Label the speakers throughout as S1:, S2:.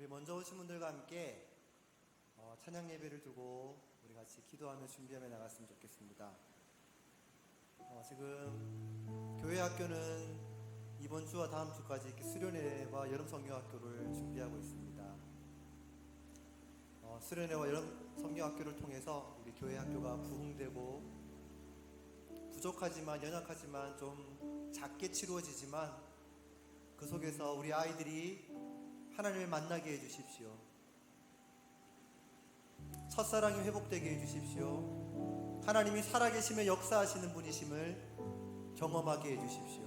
S1: 우리 먼저 오신 분들과 함께 찬양 예배를 두고 우리 같이 기도하며 준비하며 나갔으면 좋겠습니다. 지금 교회 학교는 이번 주와 다음 주까지 이렇게 수련회와 여름 성경학교를 준비하고 있습니다. 수련회와 여름 성경학교를 통해서 우리 교회 학교가 부흥되고 부족하지만 연약하지만 좀 작게 치루어지지만 그 속에서 우리 아이들이 하나님을 만나게 해주십시오. 첫사랑이 회복되게 해주십시오. 하나님이 살아계시며 역사하시는 분이심을 경험하게 해주십시오.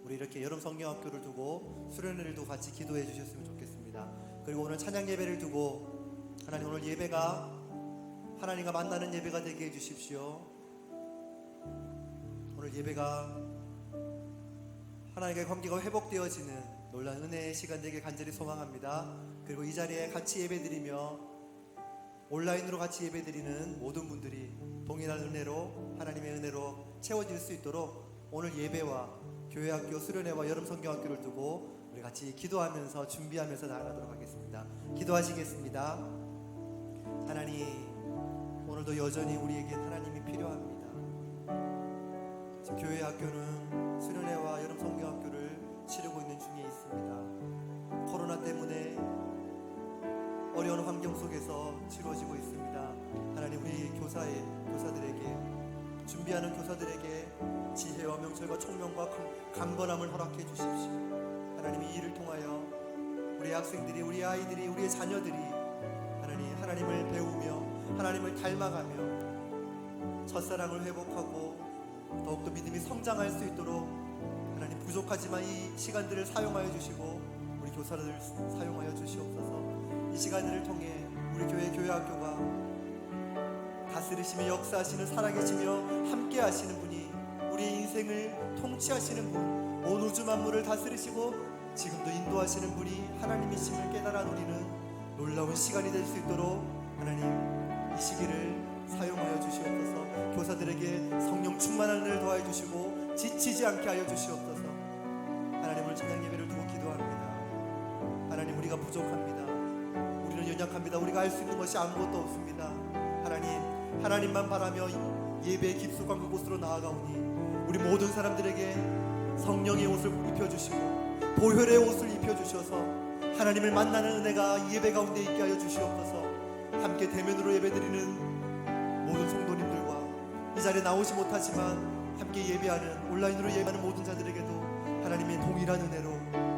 S1: 우리 이렇게 여름 성경학교를 두고 수련회를 두고 같이 기도해 주셨으면 좋겠습니다. 그리고 오늘 찬양 예배를 두고 하나님 오늘 예배가 하나님과 만나는 예배가 되게 해주십시오. 오늘 예배가 하나님과의 관계가 회복되어지는 놀라운 은혜의 시간 되길 간절히 소망합니다. 그리고 이 자리에 같이 예배드리며 온라인으로 같이 예배드리는 모든 분들이 동일한 은혜로 하나님의 은혜로 채워질 수 있도록 오늘 예배와 교회학교 수련회와 여름 성경학교를 두고 우리 같이 기도하면서 준비하면서 나아가도록 하겠습니다. 기도하시겠습니다. 하나님, 오늘도 여전히 우리에게 하나님이 필요합니다. 지금 교회학교는 수련회와 여름 성경학교를 치르고 있는 중에 있습니다. 코로나 때문에 어려운 환경 속에서 치루어지고 있습니다. 하나님, 우리 교사들에게 준비하는 교사들에게 지혜와 명철과 총명과 강건함을 허락해 주십시오. 하나님, 이 일을 통하여 우리 학생들이, 우리 아이들이, 우리의 자녀들이 하나님을 배우며 하나님을 닮아가며 첫사랑을 회복하고 더욱더 믿음이 성장할 수 있도록 하나님, 부족하지만 이 시간들을 사용하여 주시고 우리 교사들을 사용하여 주시옵소서. 이 시간들을 통해 우리 교회학교가 다스리시며 역사하시는 살아계시며 함께 하시는 분이 우리의 인생을 통치하시는 분, 온 우주 만물을 다스리시고 지금도 인도하시는 분이 하나님이심을 깨달아 누리는 놀라운 시간이 될 수 있도록 하나님, 이 시기를 사용하여 주시옵소서. 교사들에게 성령 충만한 은혜를 더하여 주시고 지치지 않게 하여 주시옵소서. 하나님, 오늘 찬양 예배를 두고 기도합니다. 하나님, 우리가 부족합니다. 우리는 연약합니다. 우리가 할 수 있는 것이 아무것도 없습니다. 하나님만 바라며 예배의 깊숙한 그곳으로 나아가오니 우리 모든 사람들에게 성령의 옷을 입혀주시고 보혈의 옷을 입혀주셔서 하나님을 만나는 은혜가 이 예배 가운데 있게 하여 주시옵소서. 함께 대면으로 예배드리는 모든 성도님들과 이 자리에 나오지 못하지만 함께 예배하는 온라인으로 예배하는 모든 자들에게도 하나님의 동일한 은혜로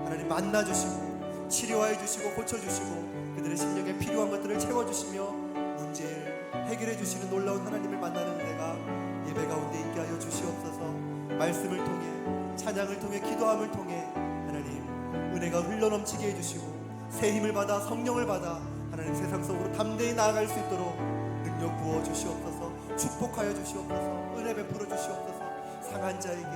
S1: 하나님 만나주시고 치료하여 주시고 고쳐주시고 그들의 심령에 필요한 것들을 채워주시며 문제를 해결해 주시는 놀라운 하나님을 만나는 은혜가 예배 가운데 있게 하여 주시옵소서. 말씀을 통해 찬양을 통해 기도함을 통해 하나님 은혜가 흘러넘치게 해주시고 새 힘을 받아 성령을 받아 하나님 세상 속으로 담대히 나아갈 수 있도록 능력 부어 주시옵소서. 축복하여 주시옵소서. 은혜 베풀어 주시옵소서. 상한 자에게,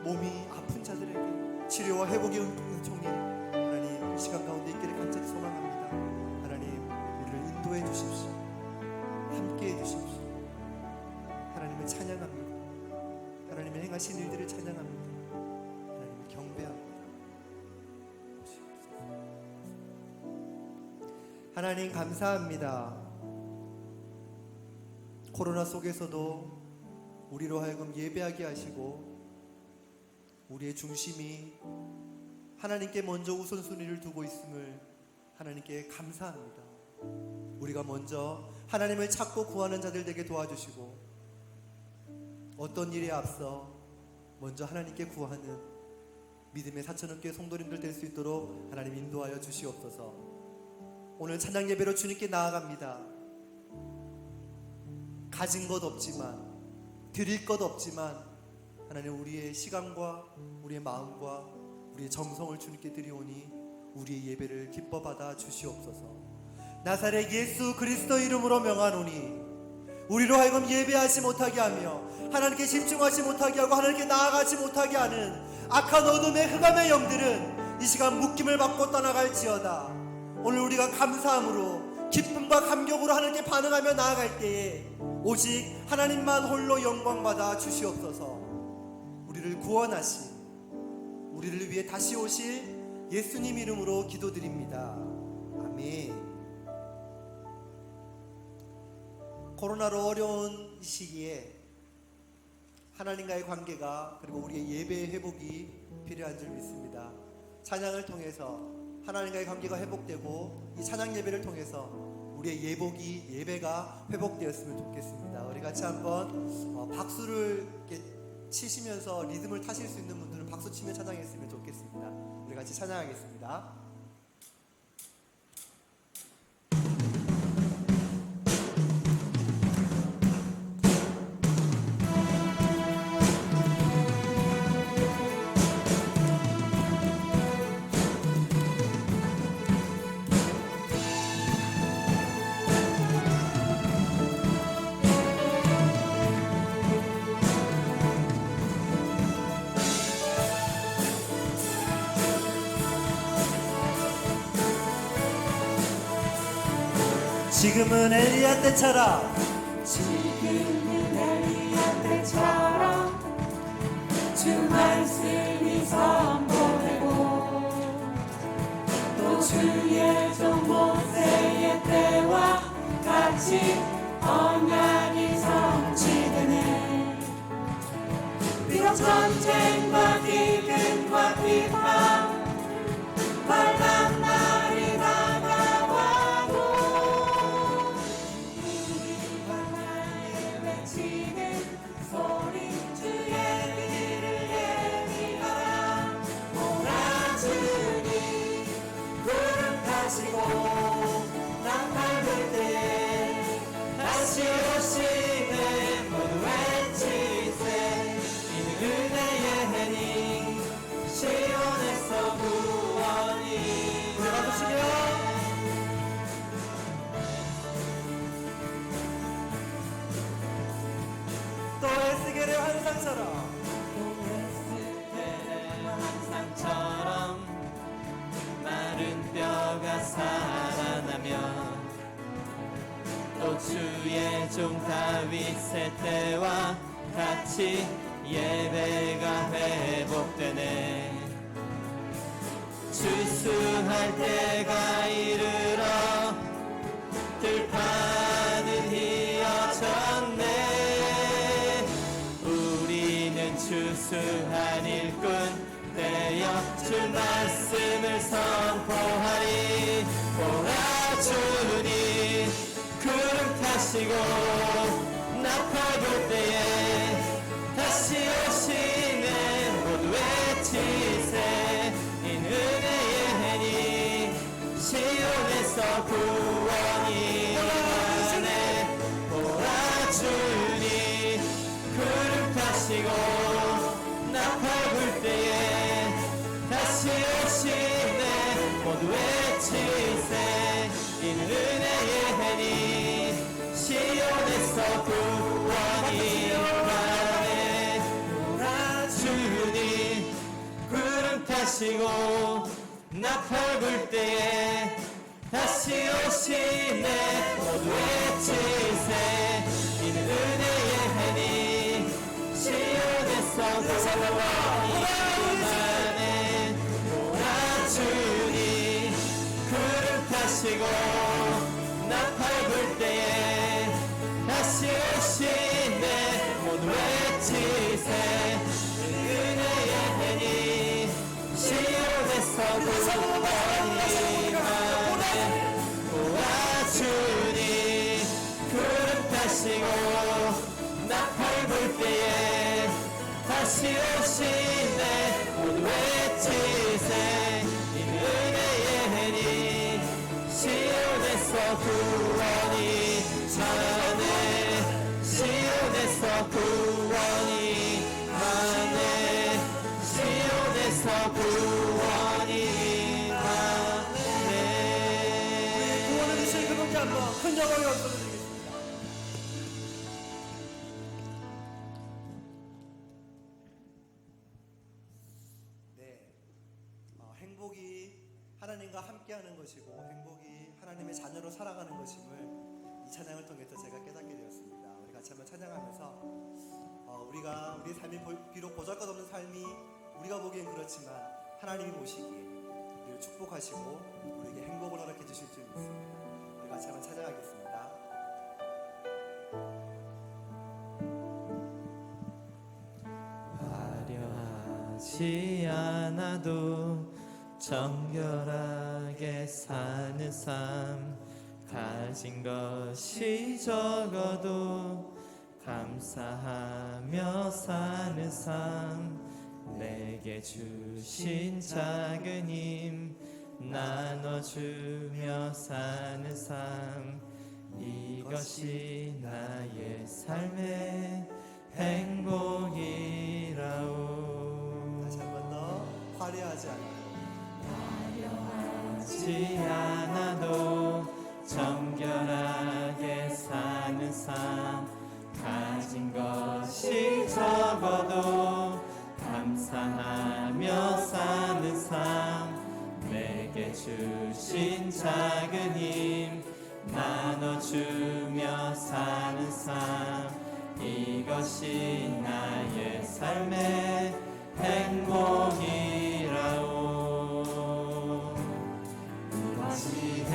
S1: 몸이 아픈 자들에게 치료와 회복의 은총이 하나님 이 시간 가운데 있기를 간절히 소망합니다. 하나님, 우리를 인도해 주십시오. 함께 해 주십시오. 하나님을 찬양합니다. 하나님의 행하신 일들을 찬양합니다. 하나님을 경배합니다. 하나님, 감사합니다. 코로나 속에서도 우리로 하여금 예배하게 하시고 우리의 중심이 하나님께 먼저 우선순위를 두고 있음을 하나님께 감사합니다. 우리가 먼저 하나님을 찾고 구하는 자들 되게 도와주시고 어떤 일에 앞서 먼저 하나님께 구하는 믿음의 사천원교회 성도님들 될 수 있도록 하나님 인도하여 주시옵소서. 오늘 찬양 예배로 주님께 나아갑니다. 가진 것 없지만, 드릴 것 없지만 하나님, 우리의 시간과 우리의 마음과 우리의 정성을 주님께 드리오니 우리의 예배를 기뻐 받아 주시옵소서. 나사렛 예수 그리스도 이름으로 명하노니 우리로 하여금 예배하지 못하게 하며 하나님께 집중하지 못하게 하고 하나님께 나아가지 못하게 하는 악한 어둠의 흑암의 영들은 이 시간 묶임을 받고 떠나갈지어다. 오늘 우리가 감사함으로 기쁨과 감격으로 하나님께 반응하며 나아갈 때에 오직 하나님만 홀로 영광받아 주시옵소서. 우리를 구원하신, 우리를 위해 다시 오실 예수님 이름으로 기도드립니다. 아멘. 코로나로 어려운 이 시기에 하나님과의 관계가 그리고 우리의 예배의 회복이 필요한 줄 믿습니다. 찬양을 통해서 하나님과의 관계가 회복되고 이 찬양 예배를 통해서 우리의 예배가 회복되었으면 좋겠습니다. 우리 같이 한번 박수를 이렇게 치시면서 리듬을 타실 수 있는 분들은 박수 치며 찬양했으면 좋겠습니다. 우리 같이 찬양하겠습니다. 지금은 엘리야 때처럼
S2: 주 말씀이 선포되고 또 주의 종 모세의 때와 같이 언약이 성취되네. 비록 전쟁과 기근과 비판 빨간 날이 다가와도 우리 하나님 외치는 소리 주의 길을 예비하라. 몰아주니 구름 타시고 나팔 불 때에 다시 오시네. 모두 외치세. 이는 은혜의 해니 시온에서 구원이
S1: 받으시며 또 에스겔의 환상처럼
S2: 항상처럼 마른 뼈가 살아나며 또 주의 종 다윗의 때와 같이 예배가 회복되네. 출수할 때가 이르러 들판은 휘어졌네. 우리는 추수한 일꾼 되어 주 말씀을 선포하리. 몰아주니 구름 타시고 나팔 불 때에 다시 오시네. 모두 외치세. 인 은혜의 해니 시온에서 구원이 나네. 몰아주니 구름 타시고 나팔 불 때에 다시 오시네. 모두 외치세. 인 은혜의 해니 시온에서 구원이 나네. 몰아주니 구름 타시고 나팔 불 때에 다시 오시네. 모두 외치세. 이는 은혜의 해니 시온에서 구원이 나네. 몰아주니 구름 타시고 나팔 불 때에 다시 오시네. 모두 외치세. 은혜의 해니 시온에서 구원이 나네. 도와주니 구름 타시고 나팔 불 때에 다시 오시네. 모두 외치세. 이 은혜의 해니 시온에서 구원이 나네. 시온에서 구원이 나네. 시온에서 구원이 나네.
S1: 구원을 주실 그분께 한번 큰 영광을 올려드리겠습니다. 네, 행복이 하나님과 함께하는 것이고 행복이 하나님의 자녀로 살아가는 것임을 이 찬양을 통해서 제가 깨닫게 되었습니다. 우리 같이 한번 찬양하면서 우리가 우리의 삶이 비록 보잘것없는 삶이 우리가 보기엔 그렇지만 하나님이 보시기에 우리를 축복하시고 우리에게 행복을 허락해 주실 줄 믿습니다. 우리 같이 한번 찬양하겠습니다.
S2: 화려하지 않아도 정결하게 사는 삶, 가진 것이 적어도 감사하며 사는 삶, 내게 주신 작은 힘 나눠주며 사는 삶, 이것이 나의 삶의 행복이라오.
S1: 다시 한 번 더 화려하지 않아요.
S2: 하지 않아도 정결하게 사는 삶, 가진 것이 적어도 감사하며 사는 삶, 내게 주신 작은 힘 나눠주며 사는 삶, 이것이 나의 삶의 행복이라오. 이것이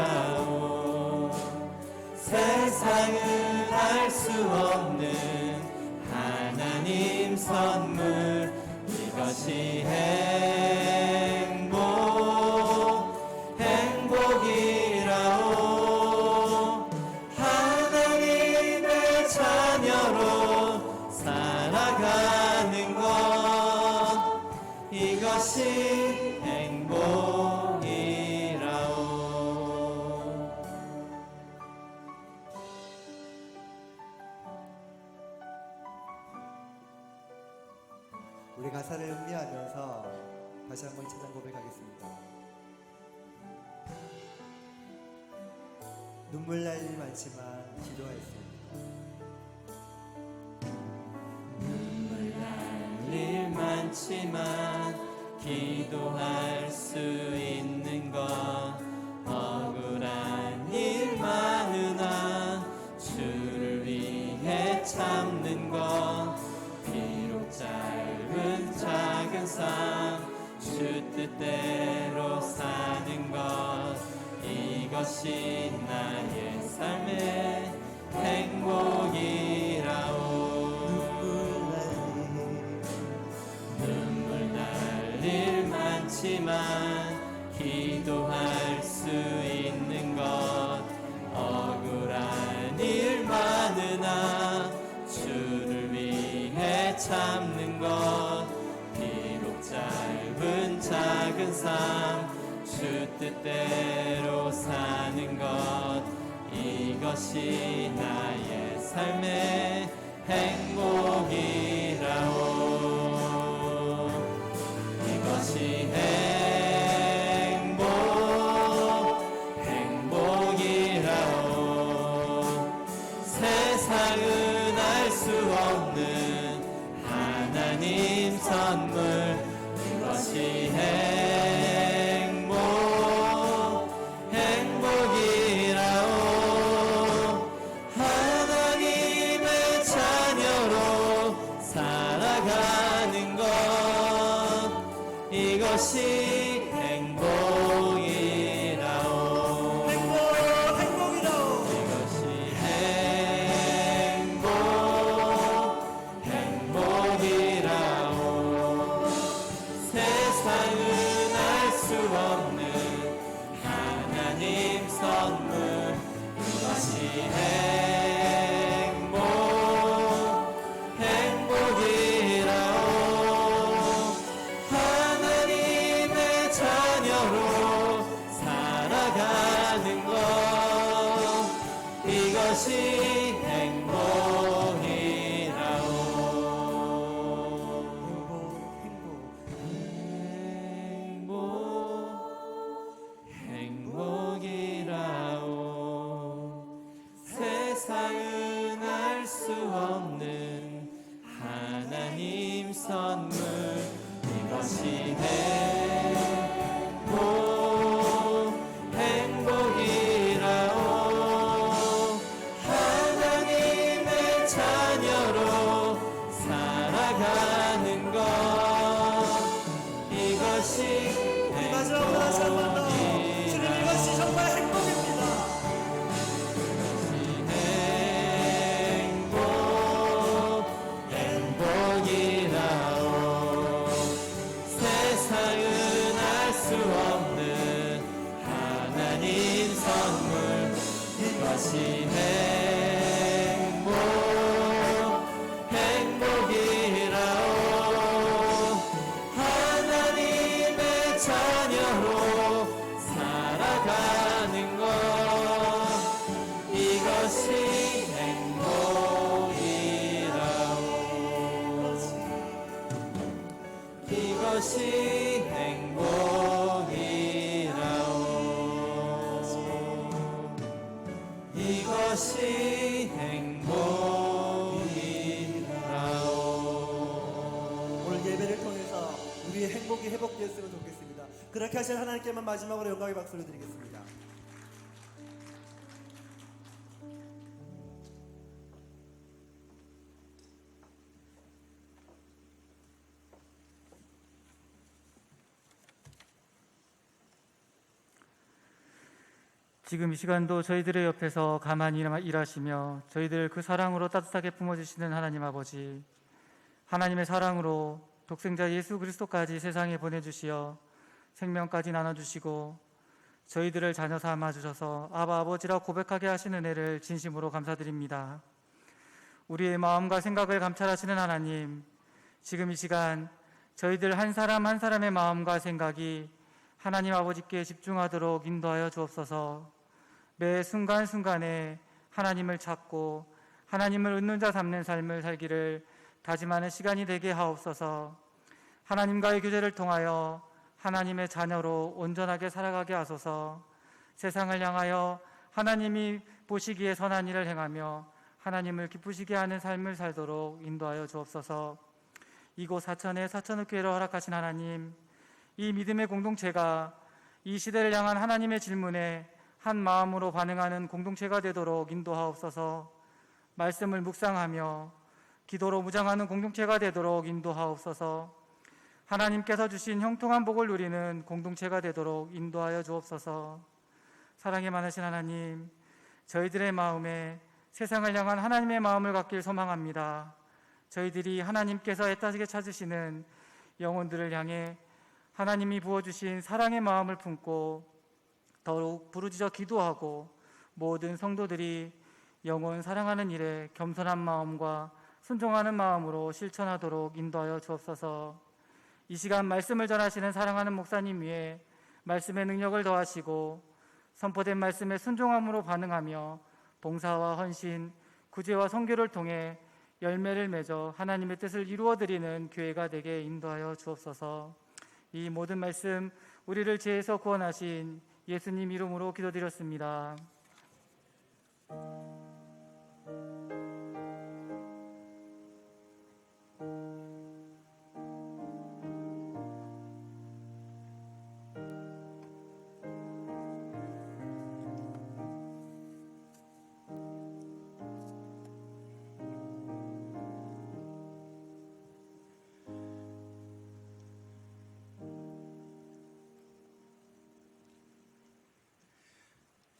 S2: 행복이라오. 세상은 알 수 없는 하나님 선물, 이것이 행복이라오. 하나님의 자녀로 살아가는 것, 이것이 행복이라오.
S1: 우리 가사를 음미하면서 다시 한번 찬양 고백하겠습니다. 눈물 날 일 많지만 기도하였습니다.
S2: 눈물 날 일 많지만 기도할 수 있는 것, 억울한 일 많으나 주를 위해 참는 것, 비록 짧은 작은 삶 주 뜻대로 사는 것, 이것이 나의 삶의 행복이라오. 눈물 날 일 많지만 기도할 수 있는 것, 억울한 일 많으나 주를 위해 참는 것, 비록 짧은 작은 삶 주 뜻대로 사는 것, 이것이 나의 삶의 행복이라오. 이것이 행복이라오. 세상은 알 수 없는 하나님 선물, 이것이 행복이라오. 하나님의 자녀로 살아가는 것, 이것이 행복이라오.
S1: 행복이라오.
S2: 이것이 행복이라오. 세상은 알 수 없는 하나님 선물, 이것이 행복이라오. 하나님의 이것이 행복이라오. 이것이 행복이라오.
S1: 오늘 예배를 통해서 우리의 행복이 회복되었으면 좋겠습니다. 그렇게 하신 하나님께만 마지막으로 영광의 박수를 드리겠습니다.
S3: 지금 이 시간도 저희들의 옆에서 가만히 일하시며 저희들 그 사랑으로 따뜻하게 품어주시는 하나님 아버지, 하나님의 사랑으로 독생자 예수 그리스도까지 세상에 보내주시어 생명까지 나눠주시고 저희들을 자녀 삼아주셔서 아바 아버지라 고백하게 하시는 은혜를 진심으로 감사드립니다. 우리의 마음과 생각을 감찰하시는 하나님, 지금 이 시간 저희들 한 사람 한 사람의 마음과 생각이 하나님 아버지께 집중하도록 인도하여 주옵소서. 매 순간순간에 하나님을 찾고 하나님을 얻는 자 삼는 삶을 살기를 다짐하는 시간이 되게 하옵소서. 하나님과의 교제를 통하여 하나님의 자녀로 온전하게 살아가게 하소서. 세상을 향하여 하나님이 보시기에 선한 일을 행하며 하나님을 기쁘시게 하는 삶을 살도록 인도하여 주옵소서. 이곳 사천의 사천의 교회를 허락하신 하나님, 이 믿음의 공동체가 이 시대를 향한 하나님의 질문에 한 마음으로 반응하는 공동체가 되도록 인도하옵소서. 말씀을 묵상하며 기도로 무장하는 공동체가 되도록 인도하옵소서. 하나님께서 주신 형통한 복을 누리는 공동체가 되도록 인도하여 주옵소서. 사랑이 많으신 하나님, 저희들의 마음에 세상을 향한 하나님의 마음을 갖길 소망합니다. 저희들이 하나님께서 애타게 찾으시는 영혼들을 향해 하나님이 부어주신 사랑의 마음을 품고 더욱 부르짖어 기도하고 모든 성도들이 영혼 사랑하는 일에 겸손한 마음과 순종하는 마음으로 실천하도록 인도하여 주옵소서. 이 시간 말씀을 전하시는 사랑하는 목사님 위에 말씀의 능력을 더하시고 선포된 말씀에 순종함으로 반응하며 봉사와 헌신, 구제와 선교를 통해 열매를 맺어 하나님의 뜻을 이루어드리는 교회가 되게 인도하여 주옵소서. 이 모든 말씀 우리를 죄에서 구원하신 예수님 이름으로 기도드렸습니다.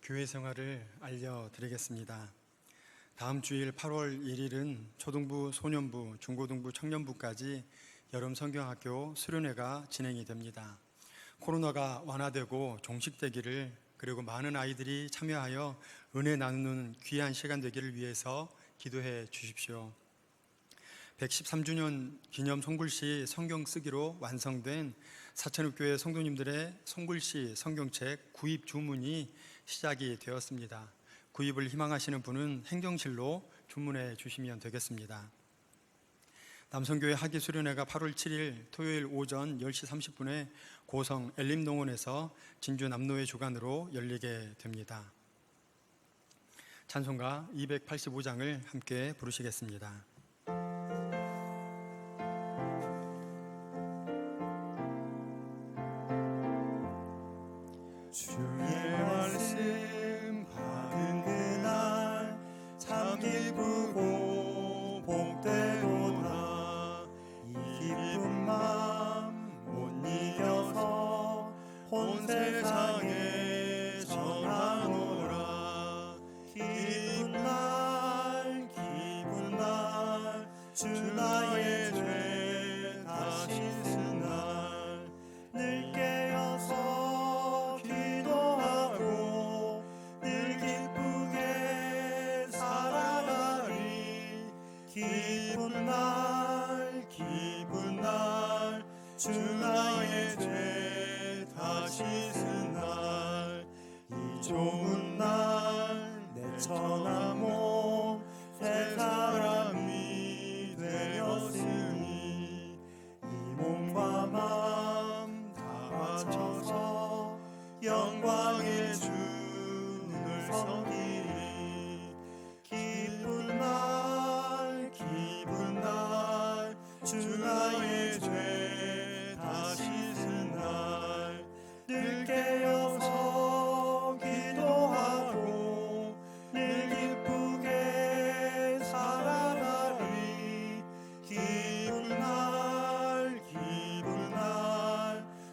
S4: 교회 생활을 알려드리겠습니다. 다음 주일 8월 1일은 초등부, 소년부, 중고등부, 청년부까지 여름 성경학교 수련회가 진행이 됩니다. 코로나가 완화되고 종식되기를, 그리고 많은 아이들이 참여하여 은혜 나누는 귀한 시간 되기를 위해서 기도해 주십시오. 113주년 기념 송글씨 성경 쓰기로 완성된 사천읍교회 성도님들의 송글씨 성경책 구입 주문이 시작이 되었습니다. 구입을 희망하시는 분은 행정실로 주문해 주시면 되겠습니다. 남성교회 학예수련회가 8월 7일 토요일 오전 10시 30분에 고성 엘림농원에서 진주 남로회 주관으로 열리게 됩니다. 찬송가 285장을 함께 부르시겠습니다.
S1: 주의 말씀 받은 그날 참 기쁘고 복되도다. 이 기쁜 마음 못 이겨서 온 세상에 전하노라. 기쁜 날 주 나의 죄 다 씻은 날 늘 깨어서 기도하고 늘 기쁘게 살아가리. 기쁜 날 주 나의 죄 다 씻은 날 이 좋은 날 내 천한 몸 새 사람이 되었으니 이 몸과 마음 주 나의 죄 다 씻은 날 늘 깨어서 기도하고 늘 기쁘게 살아가리. 기쁜 날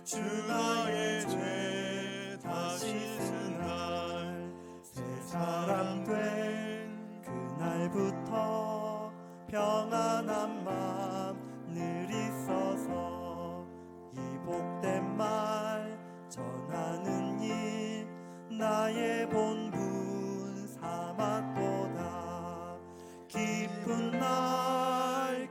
S1: 주 나의 죄 다 씻은 날 새 사람 된 그날부터 평안한 맘 늘 있어서 이 복된 말 전하는 일 나의 본분 삼았도다. 기쁜 날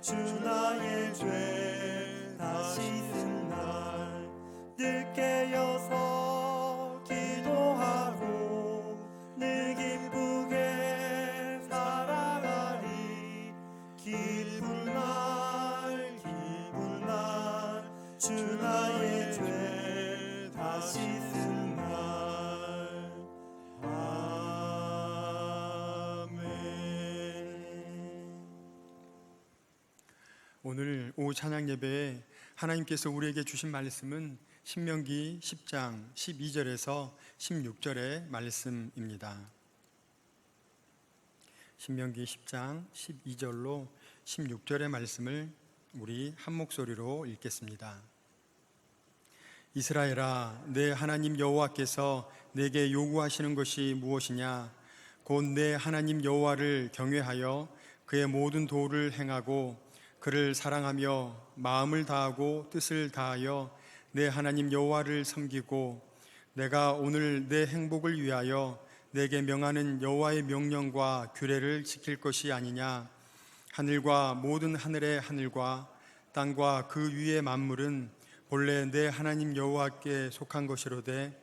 S1: 주 나의 죄 다 씻은 날 늘 깨어서 기도하고 늘 기쁘게 살아가리. 기쁜 날 주 나의 죄 다 씻은 날. 아멘.
S4: 오늘 오후 찬양 예배에 하나님께서 우리에게 주신 말씀은 신명기 10장 12절에서 16절의 말씀입니다. 신명기 10장 12절로 16절의 말씀을 우리 한 목소리로 읽겠습니다. 이스라엘아, 내 하나님 여호와께서 내게 요구하시는 것이 무엇이냐? 곧 내 하나님 여호와를 경외하여 그의 모든 도를 행하고 그를 사랑하며 마음을 다하고 뜻을 다하여 내 하나님 여호와를 섬기고 내가 오늘 내 행복을 위하여 내게 명하는 여호와의 명령과 규례를 지킬 것이 아니냐? 하늘과 모든 하늘의 하늘과 땅과 그 위의 만물은 본래 내 하나님 여호와께 속한 것이로되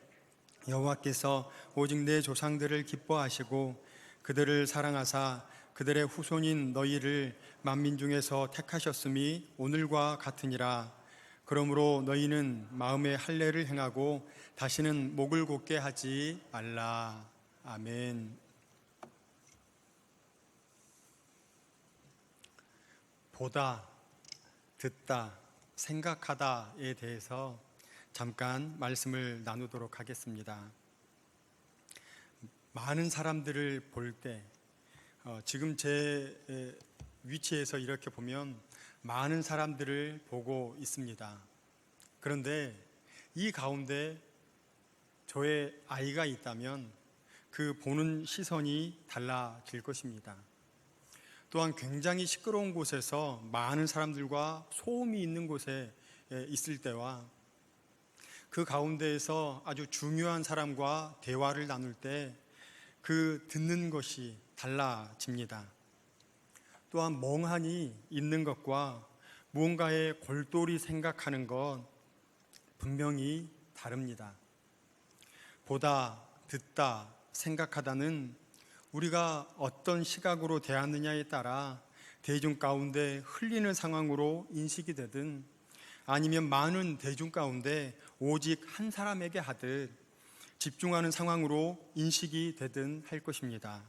S4: 여호와께서 오직 내 조상들을 기뻐하시고 그들을 사랑하사 그들의 후손인 너희를 만민 중에서 택하셨음이 오늘과 같으니라. 그러므로 너희는 마음의 할례를 행하고 다시는 목을 곧게 하지 말라. 아멘. 보다, 듣다, 생각하다에 대해서 잠깐 말씀을 나누도록 하겠습니다. 많은 사람들을 볼 때 지금 제 위치에서 이렇게 보면 많은 사람들을 보고 있습니다. 그런데 이 가운데 저의 아이가 있다면 그 보는 시선이 달라질 것입니다. 또한 굉장히 시끄러운 곳에서 많은 사람들과 소음이 있는 곳에 있을 때와 그 가운데에서 아주 중요한 사람과 대화를 나눌 때 그 듣는 것이 달라집니다. 또한 멍하니 있는 것과 무언가에 골똘히 생각하는 것 분명히 다릅니다. 보다, 듣다, 생각하다는 우리가 어떤 시각으로 대하느냐에 따라 대중 가운데 흘리는 상황으로 인식이 되든 아니면 많은 대중 가운데 오직 한 사람에게 하듯 집중하는 상황으로 인식이 되든 할 것입니다.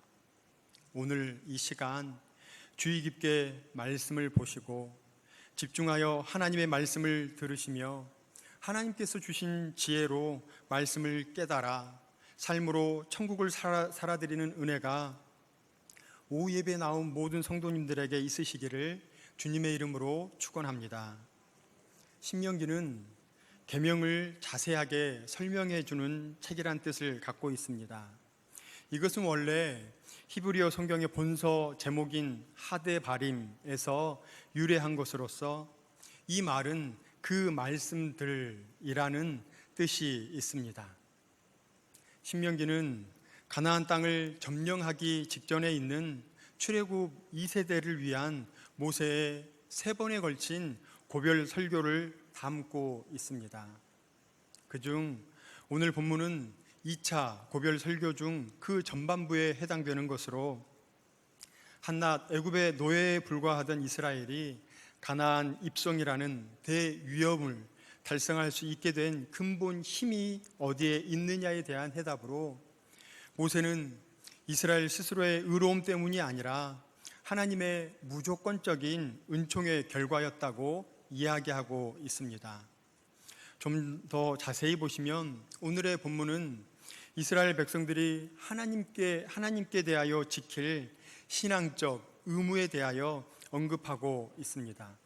S4: 오늘 이 시간 주의 깊게 말씀을 보시고 집중하여 하나님의 말씀을 들으시며 하나님께서 주신 지혜로 말씀을 깨달아 삶으로 천국을 살아드리는 은혜가 오후 예배에 나온 모든 성도님들에게 있으시기를 주님의 이름으로 축원합니다. 신명기는 계명을 자세하게 설명해 주는 책이란 뜻을 갖고 있습니다. 이것은 원래 히브리어 성경의 본서 제목인 하데바림에서 유래한 것으로서 이 말은 그 말씀들이라는 뜻이 있습니다. 신명기는 가나안 땅을 점령하기 직전에 있는 출애굽 2세대를 위한 모세의 3번에 걸친 고별 설교를 담고 있습니다. 그중 오늘 본문은 2차 고별 설교 중 그 전반부에 해당되는 것으로 한낱 애굽의 노예에 불과하던 이스라엘이 가나안 입성이라는 대위험을 달성할 수 있게 된 근본 힘이 어디에 있느냐에 대한 해답으로 모세는 이스라엘 스스로의 의로움 때문이 아니라 하나님의 무조건적인 은총의 결과였다고 이야기하고 있습니다. 좀 더 자세히 보시면 오늘의 본문은 이스라엘 백성들이 하나님께 대하여 지킬 신앙적 의무에 대하여 언급하고 있습니다.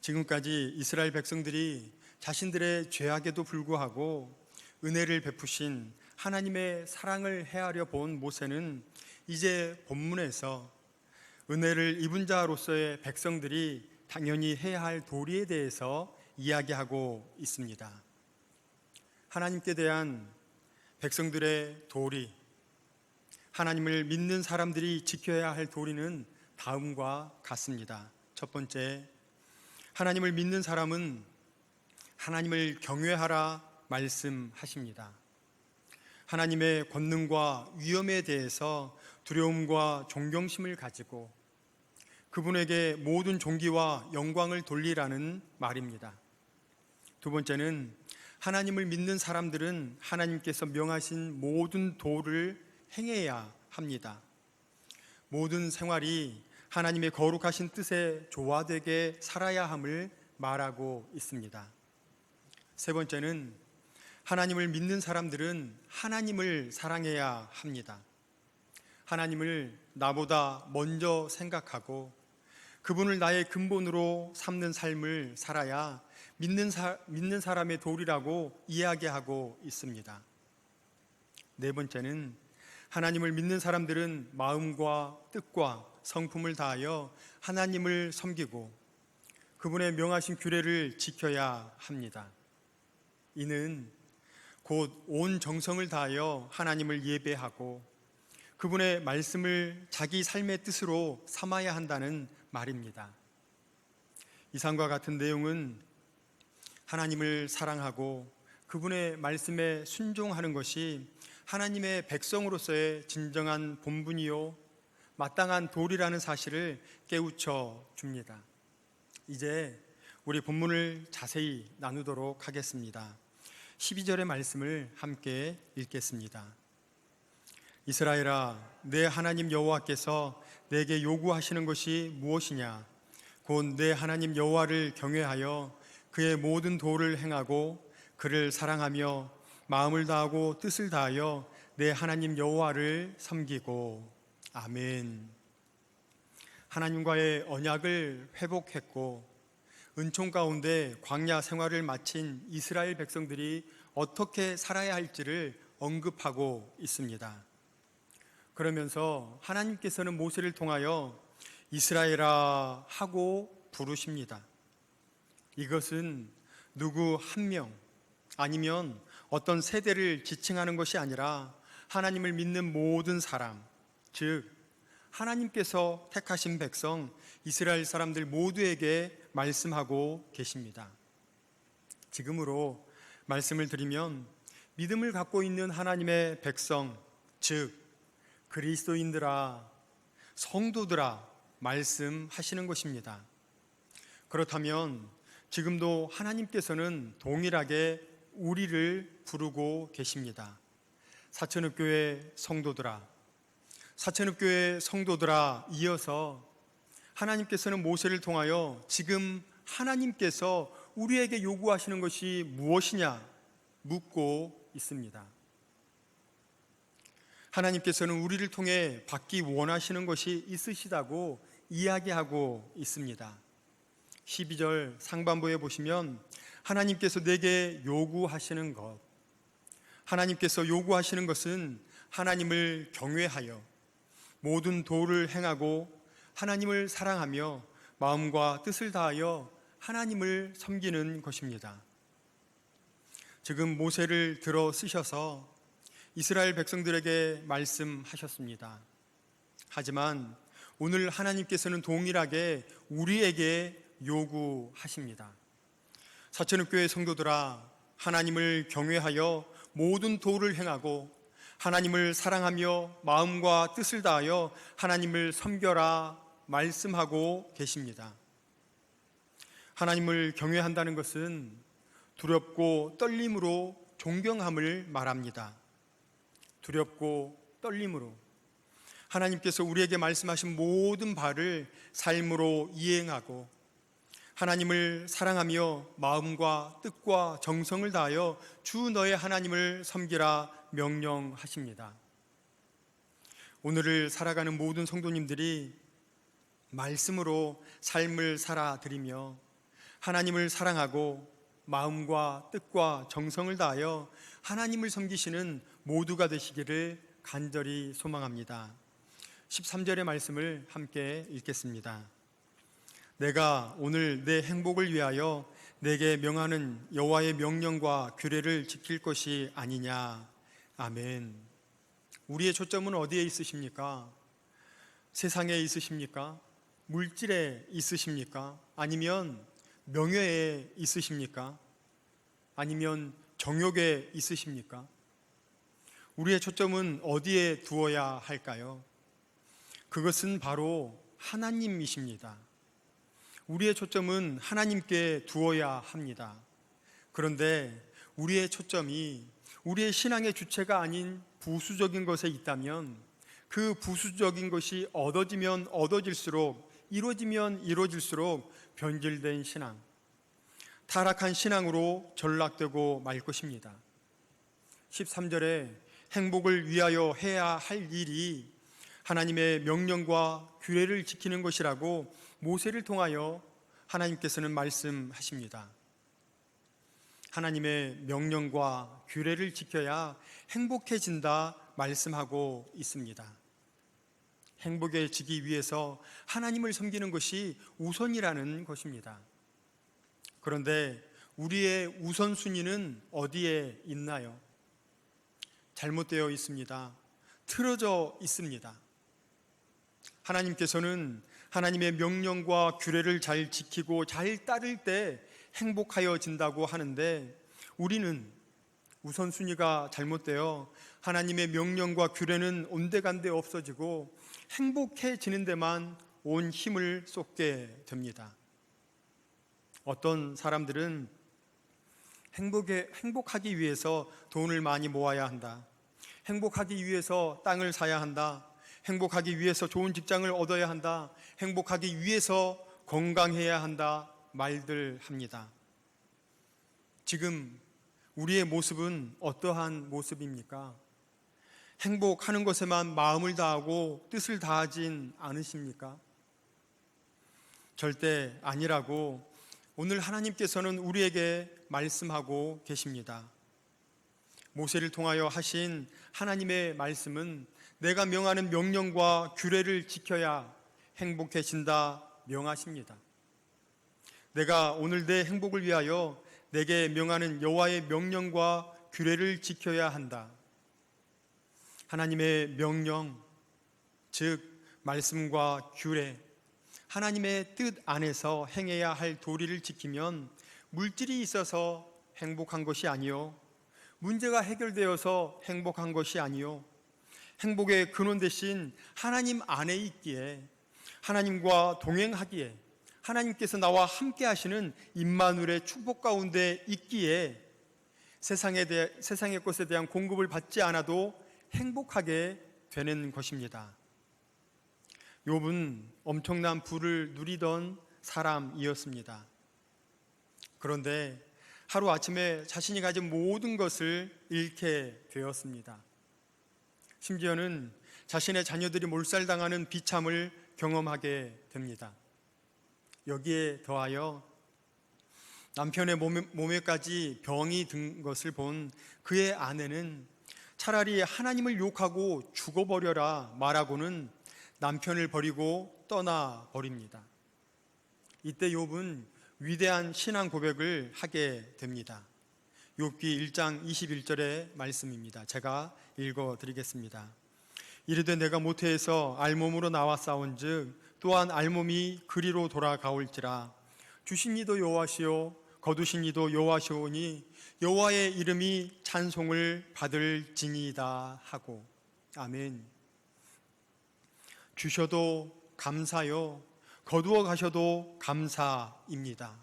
S4: 지금까지 이스라엘 백성들이 자신들의 죄악에도 불구하고 은혜를 베푸신 하나님의 사랑을 헤아려 본 모세는 이제 본문에서 은혜를 입은 자로서의 백성들이 당연히 해야 할 도리에 대해서 이야기하고 있습니다. 하나님께 대한 백성들의 도리, 하나님을 믿는 사람들이 지켜야 할 도리는 다음과 같습니다. 첫 번째, 하나님을 믿는 사람은 하나님을 경외하라 말씀하십니다. 하나님의 권능과 위엄에 대해서 두려움과 존경심을 가지고 그분에게 모든 존귀와 영광을 돌리라는 말입니다. 두 번째는 하나님을 믿는 사람들은 하나님께서 명하신 모든 도를 행해야 합니다. 모든 생활이 하나님의 거룩하신 뜻에 조화되게 살아야 함을 말하고 있습니다. 세 번째는 하나님을 믿는 사람들은 하나님을 사랑해야 합니다. 하나님을 나보다 먼저 생각하고 그분을 나의 근본으로 삼는 삶을 살아야 믿는 사람의 도리라고 이야기하고 있습니다. 네 번째는 하나님을 믿는 사람들은 마음과 뜻과 성품을 다하여 하나님을 섬기고 그분의 명하신 규례를 지켜야 합니다. 이는 곧 온 정성을 다하여 하나님을 예배하고 그분의 말씀을 자기 삶의 뜻으로 삼아야 한다는 말입니다. 이상과 같은 내용은 하나님을 사랑하고 그분의 말씀에 순종하는 것이 하나님의 백성으로서의 진정한 본분이요 마땅한 도리라는 사실을 깨우쳐 줍니다. 이제 우리 본문을 자세히 나누도록 하겠습니다. 12절의 말씀을 함께 읽겠습니다. 이스라엘아, 내 하나님 여호와께서 내게 요구하시는 것이 무엇이냐? 곧 내 하나님 여호와를 경외하여 그의 모든 도를 행하고 그를 사랑하며 마음을 다하고 뜻을 다하여 내 하나님 여호와를 섬기고. 아멘. 하나님과의 언약을 회복했고 은총 가운데 광야 생활을 마친 이스라엘 백성들이 어떻게 살아야 할지를 언급하고 있습니다. 그러면서 하나님께서는 모세를 통하여 이스라엘아 하고 부르십니다. 이것은 누구 한 명 아니면 어떤 세대를 지칭하는 것이 아니라 하나님을 믿는 모든 사람, 즉 하나님께서 택하신 백성 이스라엘 사람들 모두에게 말씀하고 계십니다. 지금으로 말씀을 드리면 믿음을 갖고 있는 하나님의 백성, 즉 그리스도인들아, 성도들아 말씀하시는 것입니다. 그렇다면 지금도 하나님께서는 동일하게 우리를 부르고 계십니다. 사천읍교회 성도들아, 사천읍교회 성도들아, 이어서 하나님께서는 모세를 통하여 지금 하나님께서 우리에게 요구하시는 것이 무엇이냐 묻고 있습니다. 하나님께서는 우리를 통해 받기 원하시는 것이 있으시다고 이야기하고 있습니다. 12절 상반부에 보시면 하나님께서 내게 요구하시는 것, 하나님께서 요구하시는 것은 하나님을 경외하여 모든 도를 행하고 하나님을 사랑하며 마음과 뜻을 다하여 하나님을 섬기는 것입니다. 지금 모세를 들어 쓰셔서 이스라엘 백성들에게 말씀하셨습니다. 하지만 오늘 하나님께서는 동일하게 우리에게 요구하십니다. 사천읍교회 성도들아, 하나님을 경외하여 모든 도를 행하고 하나님을 사랑하며 마음과 뜻을 다하여 하나님을 섬겨라 말씀하고 계십니다. 하나님을 경외한다는 것은 두렵고 떨림으로 존경함을 말합니다. 두렵고 떨림으로 하나님께서 우리에게 말씀하신 모든 바를 삶으로 이행하고 하나님을 사랑하며 마음과 뜻과 정성을 다하여 주 너의 하나님을 섬기라 명령하십니다. 오늘을 살아가는 모든 성도님들이 말씀으로 삶을 살아드리며 하나님을 사랑하고 마음과 뜻과 정성을 다하여 하나님을 섬기시는 모두가 되시기를 간절히 소망합니다. 13절의 말씀을 함께 읽겠습니다. 내가 오늘 내 행복을 위하여 내게 명하는 여호와의 명령과 규례를 지킬 것이 아니냐. 아멘. 우리의 초점은 어디에 있으십니까? 세상에 있으십니까? 물질에 있으십니까? 아니면 명예에 있으십니까? 아니면 정욕에 있으십니까? 우리의 초점은 어디에 두어야 할까요? 그것은 바로 하나님이십니다. 우리의 초점은 하나님께 두어야 합니다. 그런데 우리의 초점이 우리의 신앙의 주체가 아닌 부수적인 것에 있다면 그 부수적인 것이 얻어지면 얻어질수록 이루어지면 이루어질수록 변질된 신앙, 타락한 신앙으로 전락되고 말 것입니다. 13절에 행복을 위하여 해야 할 일이 하나님의 명령과 규례를 지키는 것이라고 모세를 통하여 하나님께서는 말씀하십니다. 하나님의 명령과 규례를 지켜야 행복해진다 말씀하고 있습니다. 행복해지기 위해서 하나님을 섬기는 것이 우선이라는 것입니다. 그런데 우리의 우선순위는 어디에 있나요? 잘못되어 있습니다. 틀어져 있습니다. 하나님께서는 하나님의 명령과 규례를 잘 지키고 잘 따를 때 행복하여진다고 하는데 우리는 우선순위가 잘못되어 하나님의 명령과 규례는 온데간데 없어지고 행복해지는 데만 온 힘을 쏟게 됩니다. 어떤 사람들은 행복하기 위해서 돈을 많이 모아야 한다. 행복하기 위해서 땅을 사야 한다. 행복하기 위해서 좋은 직장을 얻어야 한다. 행복하기 위해서 건강해야 한다. 말들 합니다. 지금 우리의 모습은 어떠한 모습입니까? 행복하는 것에만 마음을 다하고 뜻을 다하진 않으십니까? 절대 아니라고 오늘 하나님께서는 우리에게 말씀하고 계십니다. 모세를 통하여 하신 하나님의 말씀은 내가 명하는 명령과 규례를 지켜야 행복해진다 명하십니다. 내가 오늘 내 행복을 위하여 내게 명하는 여호와의 명령과 규례를 지켜야 한다. 하나님의 명령, 즉 말씀과 규례, 하나님의 뜻 안에서 행해야 할 도리를 지키면 물질이 있어서 행복한 것이 아니요, 문제가 해결되어서 행복한 것이 아니요, 행복의 근원 대신 하나님 안에 있기에, 하나님과 동행하기에, 하나님께서 나와 함께 하시는 임마누엘의 축복 가운데 있기에 세상의 것에 대한 공급을 받지 않아도 행복하게 되는 것입니다. 욥은 엄청난 부를 누리던 사람이었습니다. 그런데 하루아침에 자신이 가진 모든 것을 잃게 되었습니다. 심지어는 자신의 자녀들이 몰살당하는 비참을 경험하게 됩니다. 여기에 더하여 남편의 몸에까지 병이 든 것을 본 그의 아내는 차라리 하나님을 욕하고 죽어버려라 말하고는 남편을 버리고 떠나버립니다. 이때 욥은 위대한 신앙 고백을 하게 됩니다. 욥기 1장 21절의 말씀입니다. 제가 읽어드리겠습니다. 이르되 내가 모태에서 알몸으로 나와 싸운즉 또한 알몸이 그리로 돌아가올지라. 주신 이도 여호와시요 거두신 이도 여호와시오니 여호와의 이름이 찬송을 받을지니이다 하고. 아멘. 주셔도 감사요, 거두어 가셔도 감사입니다.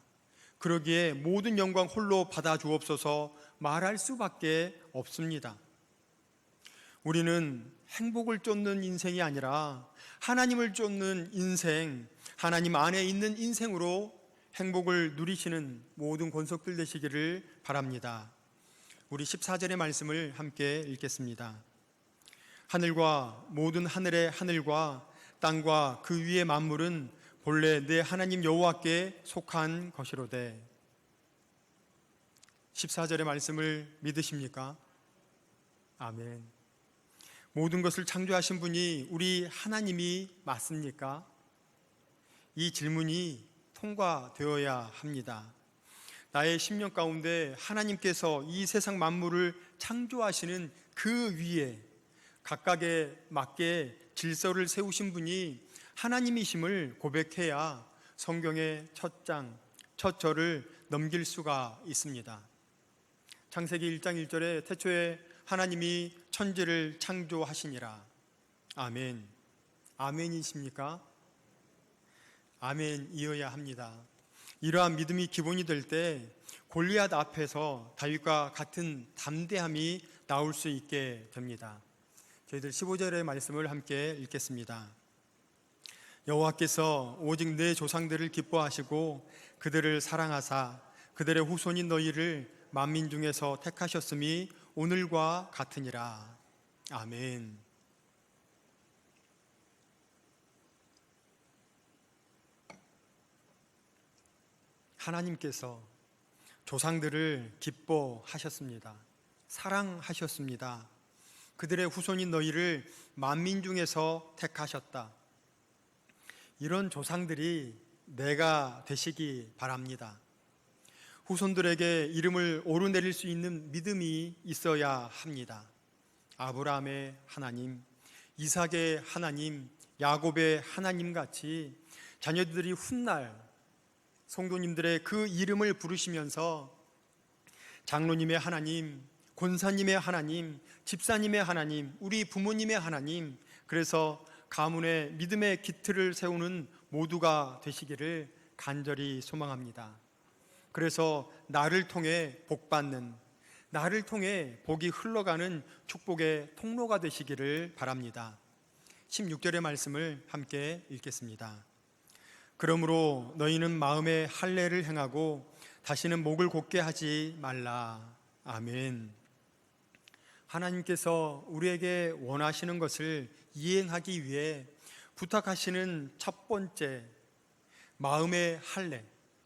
S4: 그러기에 모든 영광 홀로 받아 주옵소서 말할 수밖에 없습니다. 우리는 행복을 쫓는 인생이 아니라 하나님을 쫓는 인생, 하나님 안에 있는 인생으로 행복을 누리시는 모든 권속들 되시기를 바랍니다. 우리 14절의 말씀을 함께 읽겠습니다. 하늘과 모든 하늘의 하늘과 땅과 그 위의 만물은 본래 내 하나님 여호와께 속한 것이로되. 14절의 말씀을 믿으십니까? 아멘. 모든 것을 창조하신 분이 우리 하나님이 맞습니까? 이 질문이 통과되어야 합니다. 나의 심령 가운데 하나님께서 이 세상 만물을 창조하시는 그 위에 각각에 맞게 질서를 세우신 분이 하나님이심을 고백해야 성경의 첫 장, 첫 절을 넘길 수가 있습니다. 창세기 1장 1절에 태초에 하나님이 천지를 창조하시니라. 아멘. 아멘이십니까? 아멘이어야 합니다. 이러한 믿음이 기본이 될 때 골리앗 앞에서 다윗과 같은 담대함이 나올 수 있게 됩니다. 저희들 15절의 말씀을 함께 읽겠습니다. 여호와께서 오직 내 조상들을 기뻐하시고 그들을 사랑하사 그들의 후손인 너희를 만민 중에서 택하셨음이 오늘과 같으니라. 아멘. 하나님께서 조상들을 기뻐하셨습니다. 사랑하셨습니다. 그들의 후손인 너희를 만민 중에서 택하셨다. 이런 조상들이 내가 되시기 바랍니다. 후손들에게 이름을 오르내릴 수 있는 믿음이 있어야 합니다. 아브라함의 하나님, 이삭의 하나님, 야곱의 하나님 같이 자녀들이 훗날 성도님들의 그 이름을 부르시면서 장로님의 하나님, 권사님의 하나님, 집사님의 하나님, 우리 부모님의 하나님, 그래서 가문의 믿음의 기틀을 세우는 모두가 되시기를 간절히 소망합니다. 그래서 나를 통해 복받는, 나를 통해 복이 흘러가는 축복의 통로가 되시기를 바랍니다. 16절의 말씀을 함께 읽겠습니다. 그러므로 너희는 마음에 할례를 행하고 다시는 목을 곧게 하지 말라. 아멘. 하나님께서 우리에게 원하시는 것을 이행하기 위해 부탁하시는 첫 번째 마음의 할례,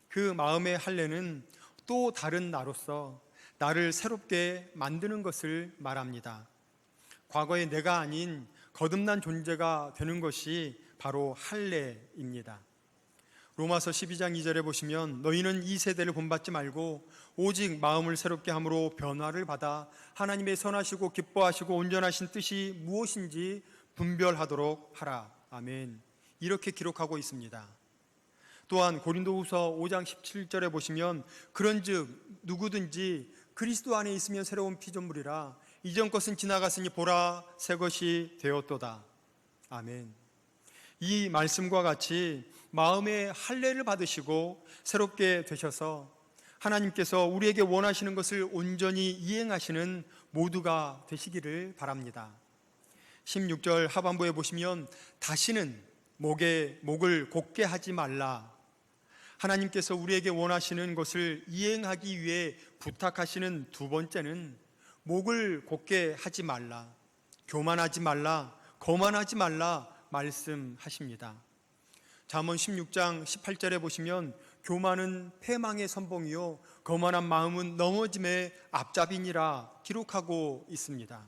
S4: 그 마음의 할례는 또 다른 나로서 나를 새롭게 만드는 것을 말합니다. 과거의 내가 아닌 거듭난 존재가 되는 것이 바로 할례입니다. 로마서 12장 2절에 보시면 너희는 이 세대를 본받지 말고 오직 마음을 새롭게 함으로 변화를 받아 하나님의 선하시고 기뻐하시고 온전하신 뜻이 무엇인지 분별하도록 하라. 아멘. 이렇게 기록하고 있습니다. 또한 고린도후서 5장 17절에 보시면 그런즉 누구든지 그리스도 안에 있으면 새로운 피조물이라 이전 것은 지나갔으니 보라 새 것이 되었도다. 아멘. 이 말씀과 같이 마음의 할례를 받으시고 새롭게 되셔서 하나님께서 우리에게 원하시는 것을 온전히 이행하시는 모두가 되시기를 바랍니다. 16절 하반부에 보시면 다시는 목을 곧게 하지 말라. 하나님께서 우리에게 원하시는 것을 이행하기 위해 부탁하시는 두 번째는 목을 곧게 하지 말라, 교만하지 말라, 거만하지 말라 말씀하십니다. 잠언 16장 18절에 보시면 교만은 패망의 선봉이요 거만한 마음은 넘어짐의 앞잡이니라 기록하고 있습니다.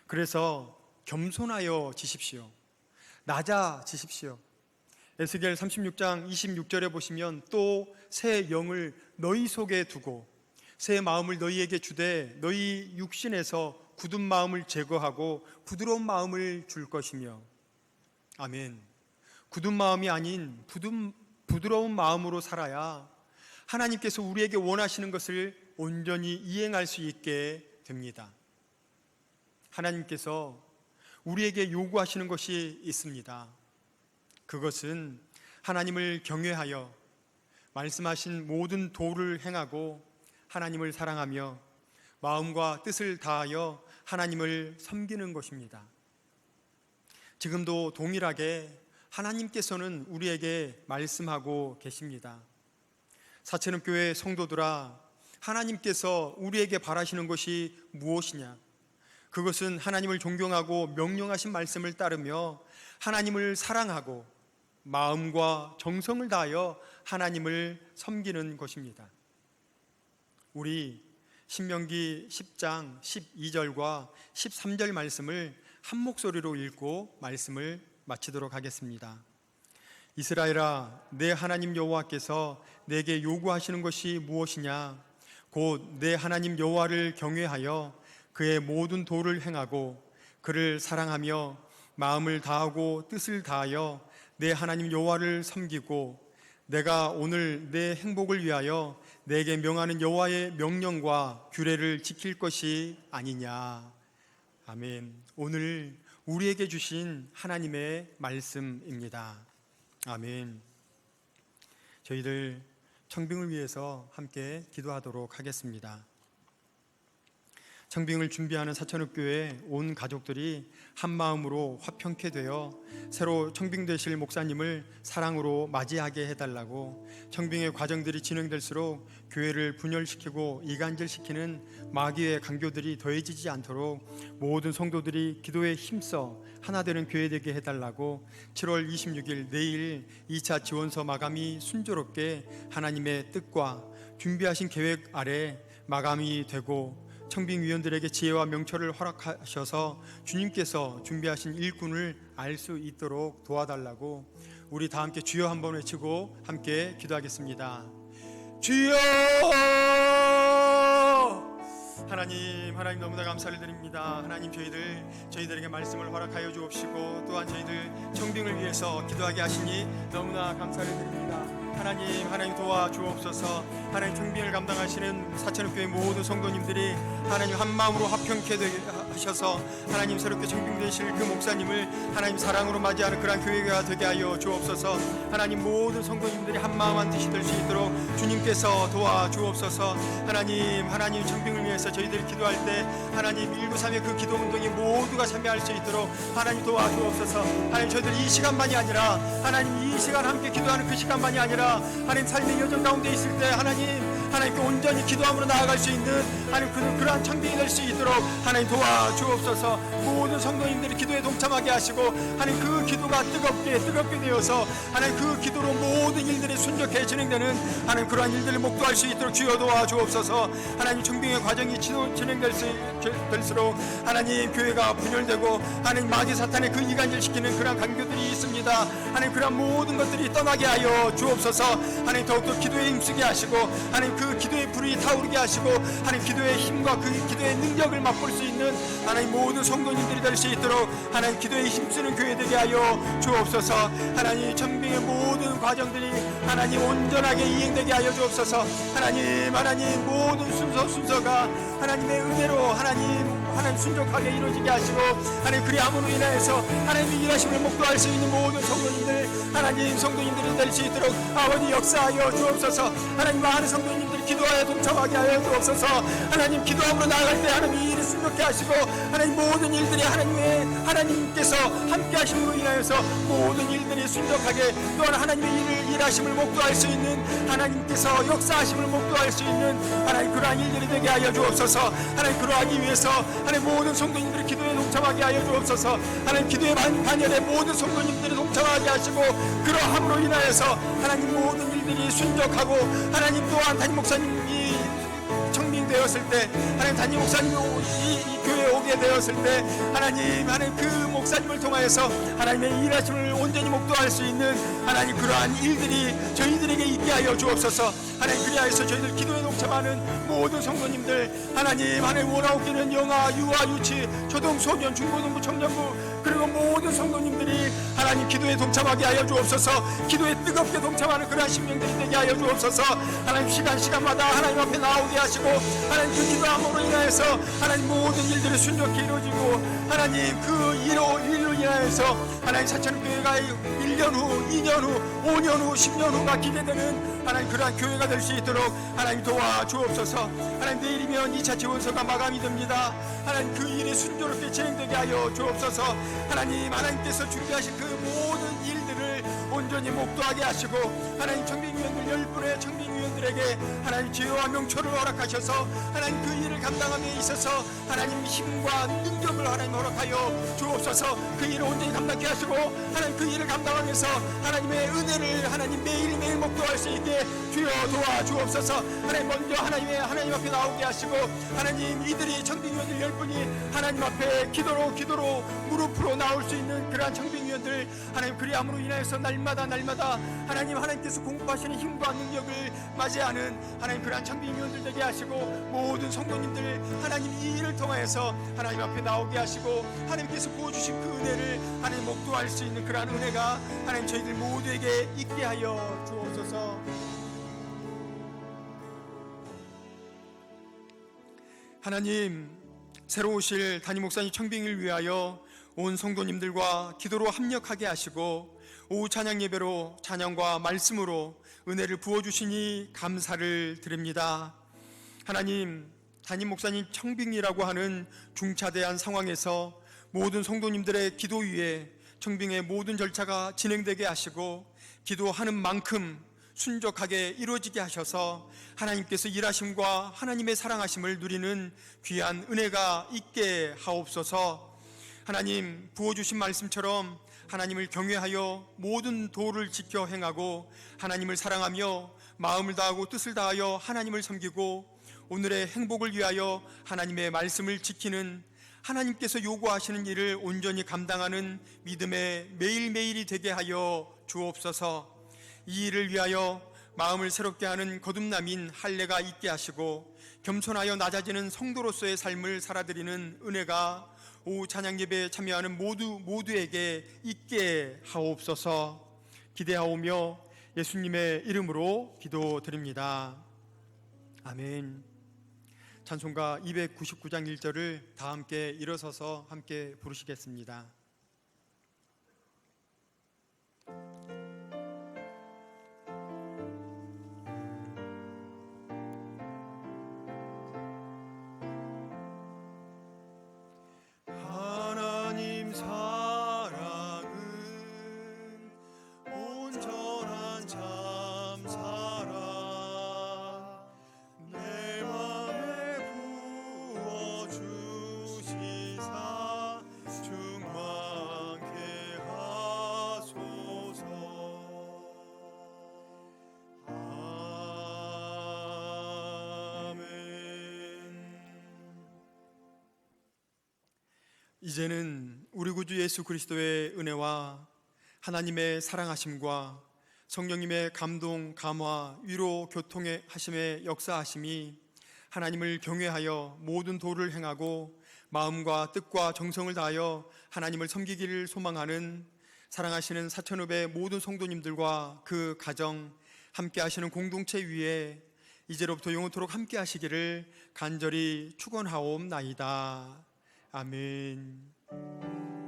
S4: 그래서 겸손하여 지십시오. 낮아지십시오. 에스겔 36장 26절에 보시면 또 새 영을 너희 속에 두고 새 마음을 너희에게 주되 너희 육신에서 굳은 마음을 제거하고 부드러운 마음을 줄 것이며. 아멘. 굳은 마음이 아닌 부드러운 마음으로 살아야 하나님께서 우리에게 원하시는 것을 온전히 이행할 수 있게 됩니다. 하나님께서 우리에게 요구하시는 것이 있습니다. 그것은 하나님을 경외하여 말씀하신 모든 도를 행하고 하나님을 사랑하며 마음과 뜻을 다하여 하나님을 섬기는 것입니다. 지금도 동일하게 하나님께서는 우리에게 말씀하고 계십니다. 사천읍교회 성도들아, 하나님께서 우리에게 바라시는 것이 무엇이냐? 그것은 하나님을 존경하고 명령하신 말씀을 따르며 하나님을 사랑하고 마음과 정성을 다하여 하나님을 섬기는 것입니다. 우리 신명기 10장 12절과 13절 말씀을 한 목소리로 읽고 말씀을 마치도록 하겠습니다. 이스라엘아, 내 하나님 여호와께서 내게 요구하시는 것이 무엇이냐? 곧 내 하나님 여호와를 경외하여 그의 모든 도를 행하고 그를 사랑하며 마음을 다하고 뜻을 다하여 내 하나님 여호와를 섬기고 내가 오늘 내 행복을 위하여 내게 명하는 여호와의 명령과 규례를 지킬 것이 아니냐. 아멘. 오늘 우리에게 주신 하나님의 말씀입니다. 아멘. 저희들 청빙을 위해서 함께 기도하도록 하겠습니다. 청빙을 준비하는 사천읍교회 온 가족들이 한 마음으로 화평케 되어 새로 청빙되실 목사님을 사랑으로 맞이하게 해달라고, 청빙의 과정들이 진행될수록 교회를 분열시키고 이간질시키는 마귀의 강교들이 더해지지 않도록 모든 성도들이 기도에 힘써 하나 되는 교회 되게 해달라고, 7월 26일 내일 2차 지원서 마감이 순조롭게 하나님의 뜻과 준비하신 계획 아래 마감이 되고 청빙위원들에게 지혜와 명철을 허락하셔서 주님께서 준비하신 일꾼을 알 수 있도록 도와달라고, 우리 다 함께 주여 한번 외치고 함께 기도하겠습니다. 주여! 하나님 너무나 감사를 드립니다. 하나님, 저희들에게 말씀을 허락하여 주옵시고 또한 저희들 청빙을 위해서 기도하게 하시니 너무나 감사를 드립니다. 하나님 도와주옵소서. 하나님, 청빙을 감당하시는 사천읍교회 모든 성도님들이 하나님 한 마음으로 화평케 하셔서 하나님 새롭게 청빙되실 그 목사님을 하나님 사랑으로 맞이하는 그러한 교회가 되게 하여 주옵소서. 하나님, 모든 성도님들이 한 마음 한 뜻이 될 수 있도록 주님께서 도와주옵소서. 하나님 청빙을 위해서 저희들이 기도할 때 하나님 193의 그 기도 운동에 모두가 참여할 수 있도록 하나님 도와주옵소서. 하나님, 저희들 이 시간만이 아니라 하나님 이 시간 함께 기도하는 그 시간만이 아니라 하나님 삶의 여정 가운데 있을 때 하나님께 온전히 기도함으로 나아갈 수 있는 하나님 그러한 청빙이 될 수 있도록 하나님 도와주옵소서. 모든 성도님들이 기도에 동참하게 하시고 하나님 그 기도가 뜨겁게 되어서 하나님 그 기도로 모든 일들이 순적해 진행되는 하나님 그러한 일들을 목도할 수 있도록 주여 도와주옵소서. 하나님, 청빙의 과정이 진행될수록 하나님 교회가 분열되고 하나님 마귀 사탄의 그 이간질시키는 그러한 강교들이 있습니다. 하나님, 그러한 모든 것들이 떠나게 하여 주옵소서. 하나님, 더욱더 기도에 힘쓰게 하시고 하나님 그 기도의 불이 타오르게 하시고 하나님 기도의 힘과 그 기도의 능력을 맛볼 수 있는 하나님 모든 성도님들이 될 수 있도록 하나님 기도에 힘쓰는 교회 되게 하여 주옵소서. 하나님, 청빙의 모든 과정들이 하나님 온전하게 이행되게 하여 주옵소서. 하나님 모든 순서가 하나님의 은혜로 하나님 순종하게 이루어지게 하시고 하나님 그리함으로 인하여서 하나님의 일하심을 목도할 수 있는 모든 성도님들 하나님 성도님들이 될 수 있도록 아버지 역사하여 주옵소서. 하나님, 많은 성도님들이 기도하여 동참하게 하여 주옵소서. 하나님, 기도함으로 나아갈 때 하나님 이 일을 순종케 하시고 하나님 모든 일들이 하나님께서 함께 하심으로 인하여서 모든 일들이 순종하게, 또한 하나님의 일하심을 목도할 수 있는 하나님께서 역사하심을 목도할 수 있는 하나님 그러한 일들이 되게 하여 주옵소서. 하나님, 그러하기 위해서 하나님 모든 성도님들이 기도에 동참하게 하여 주옵소서. 하나님, 기도의 반열에 모든 성도님들이 동참하게 하시고 그러함으로 인하여서 하나님 모든 일들이 순적하고 하나님 또한 담임 목사님이 청빙되었을 때 하나님 담임 목사님이 이 교회에 오게 되었을 때 하나님 그 목사님을 통하여서 하나님의 일하심을 온전히 목도할 수 있는 하나님 그러한 일들이 저희들에게 있게 하여 주옵소서. 하나님, 그리하여서 저희들 기도에 동참하는 모든 성도님들 하나님 원하옵기는 영아, 유아, 유치, 초등, 소년, 중고등부, 청년부 그리고 모든 성도님들이 하나님 기도에 동참하게 하여 주옵소서. 기도에 뜨겁게 동참하는 그러한 심령들이 되게 하여 주옵소서. 하나님, 시간마다 하나님 앞에 나오게 하시고 하나님 그 기도함으로 인하여서 하나님 모든 일들이 순조롭게 이루어지고 하나님 그 일로 인하여서 하나님 사천교회가 1년 후, 2년 후, 5년 후, 10년 후가 기대되는 하나님 그러한 교회가 될 수 있도록 하나님 도와주옵소서. 하나님 내일이면 2차 지원서가 마감이 됩니다. 하나님 그 일이 순조롭게 진행되게 하여 주옵소서. 하나님께서 준비하신 그 모든 일들을 온전히 목도하게 하시고 하나님 청빙위원들 10분의 청빙위원들에게 하나님 지혜와 명초를 허락하셔서 하나님 그 일을 감당함에 있어서 하나님 힘과 능력을 하나님 허락하여 주옵소서. 그 일을 온전히 감당케 하시고 하나님 그 일을 감당하면서 하나님의 은혜를 하나님 매일매일 목도할 수 있게 주여 도와주옵소서. 하나님 먼저 하나님 앞에 나오게 하시고 하나님 이들이 청빙위원들 10분이 하나님 앞에 기도로 무릎으로 나올 수 있는 그러한 청빙위원들 하나님 그리함으로 인하여서 날마다 하나님께서 공급하시는 힘과 능력을 맞이하는 하나님 그러한 청빙위원들 되게 하시고 모든 성도님들 하나님 이 일을 통하여서 하나님 앞에 나오게 하시고 하나님께서 부어주신 그 은혜를 하나님 목도할 수 있는 그러한 은혜가 하나님 저희들 모두에게 있게 하여 주옵소서. 하나님 새로 오실 담임 목사님 청빙을 위하여 온 성도님들과 기도로 합력하게 하시고 오후 찬양 예배로 찬양과 말씀으로 은혜를 부어주시니 감사를 드립니다. 하나님 담임 목사님 청빙이라고 하는 중차대한 상황에서 모든 성도님들의 기도 위에 청빙의 모든 절차가 진행되게 하시고 기도하는 만큼 순적하게 이루어지게 하셔서 하나님께서 일하심과 하나님의 사랑하심을 누리는 귀한 은혜가 있게 하옵소서. 하나님 부어주신 말씀처럼 하나님을 경외하여 모든 도를 지켜 행하고 하나님을 사랑하며 마음을 다하고 뜻을 다하여 하나님을 섬기고 오늘의 행복을 위하여 하나님의 말씀을 지키는 하나님께서 요구하시는 일을 온전히 감당하는 믿음의 매일매일이 되게 하여 주옵소서. 이 일을 위하여 마음을 새롭게 하는 거듭남인 할례가 있게 하시고 겸손하여 낮아지는 성도로서의 삶을 살아드리는 은혜가 오후 찬양 예배에 참여하는 모두에게 있게 하옵소서. 기대하오며 예수님의 이름으로 기도드립니다. 아멘. 찬송가 299장 1절을 다 함께 일어서서 함께 부르시겠습니다.
S1: 하나님 사랑은 온전한 참 사랑 내 맘에 부어주시사 충만케 하소서. 아멘.
S4: 이제는 우리 구주 예수 그리스도의 은혜와 하나님의 사랑하심과 성령님의 감동, 감화, 위로, 교통의 하심의 역사하심이 하나님을 경외하여 모든 도를 행하고 마음과 뜻과 정성을 다하여 하나님을 섬기기를 소망하는 사랑하시는 사천읍의 모든 성도님들과 그 가정 함께 하시는 공동체 위에 이제로부터 영원토록 함께 하시기를 간절히 축원하옵나이다. 아멘.